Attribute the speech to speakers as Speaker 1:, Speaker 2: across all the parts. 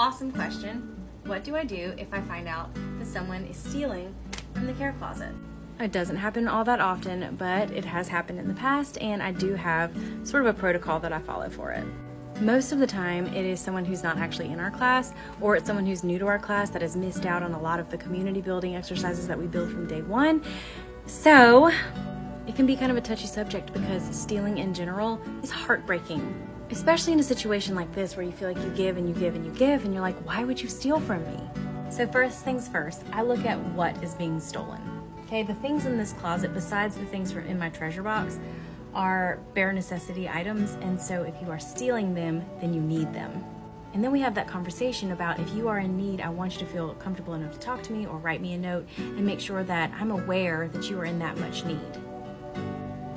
Speaker 1: Awesome question. What do I do if I find out that someone is stealing from the care closet? It doesn't happen all that often, but it has happened in the past, and I do have sort of a protocol that I follow for it. Most of the time, it is someone who's not actually in our class, or it's someone who's new to our class that has missed out on a lot of the community building exercises that we build from day one. So it can be kind of a touchy subject because stealing in general is heartbreaking, especially in a situation like this where you feel like you give and you give and you give, and you're like, why would you steal from me? So first things first, I look at what is being stolen. Okay, the things in this closet, besides the things from in my treasure box, are bare necessity items, and so if you are stealing them, then you need them. And then we have that conversation about, if you are in need, I want you to feel comfortable enough to talk to me or write me a note and make sure that I'm aware that you are in that much need.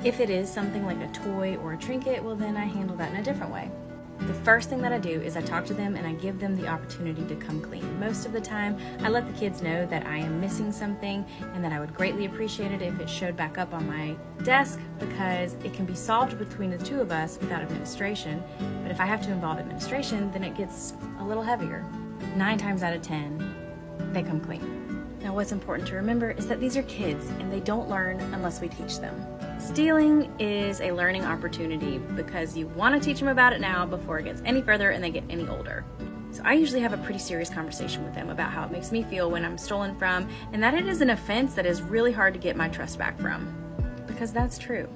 Speaker 1: If it is something like a toy or a trinket, well then I handle that in a different way. The first thing that I do is I talk to them and I give them the opportunity to come clean. Most of the time, I let the kids know that I am missing something and that I would greatly appreciate it if it showed back up on my desk, because it can be solved between the two of us without administration. But if I have to involve administration, then it gets a little heavier. 9 times out of 10, they come clean. Now, what's important to remember is that these are kids and they don't learn unless we teach them. Stealing is a learning opportunity because you want to teach them about it now before it gets any further and they get any older. So I usually have a pretty serious conversation with them about how it makes me feel when I'm stolen from, and that it is an offense that is really hard to get my trust back from, because that's true.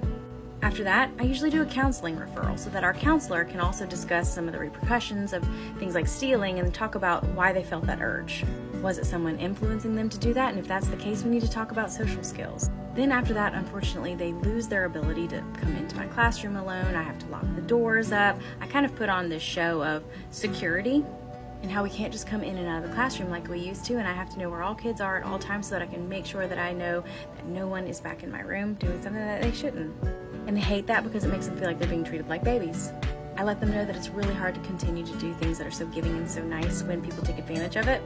Speaker 1: After that, I usually do a counseling referral so that our counselor can also discuss some of the repercussions of things like stealing and talk about why they felt that urge. Was it someone influencing them to do that? And if that's the case, we need to talk about social skills. Then after that, unfortunately, they lose their ability to come into my classroom alone. I have to lock the doors up. I kind of put on this show of security and how we can't just come in and out of the classroom like we used to, and I have to know where all kids are at all times so that I can make sure that I know that no one is back in my room doing something that they shouldn't. And they hate that because it makes them feel like they're being treated like babies. I let them know that it's really hard to continue to do things that are so giving and so nice when people take advantage of it.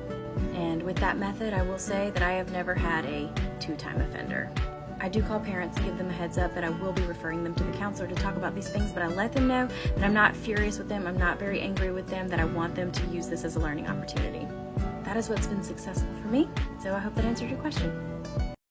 Speaker 1: And with that method, I will say that I have never had a 2-time offender. I do call parents and give them a heads up that I will be referring them to the counselor to talk about these things, but I let them know that I'm not furious with them, I'm not very angry with them, that I want them to use this as a learning opportunity. That is what's been successful for me, so I hope that answered your question.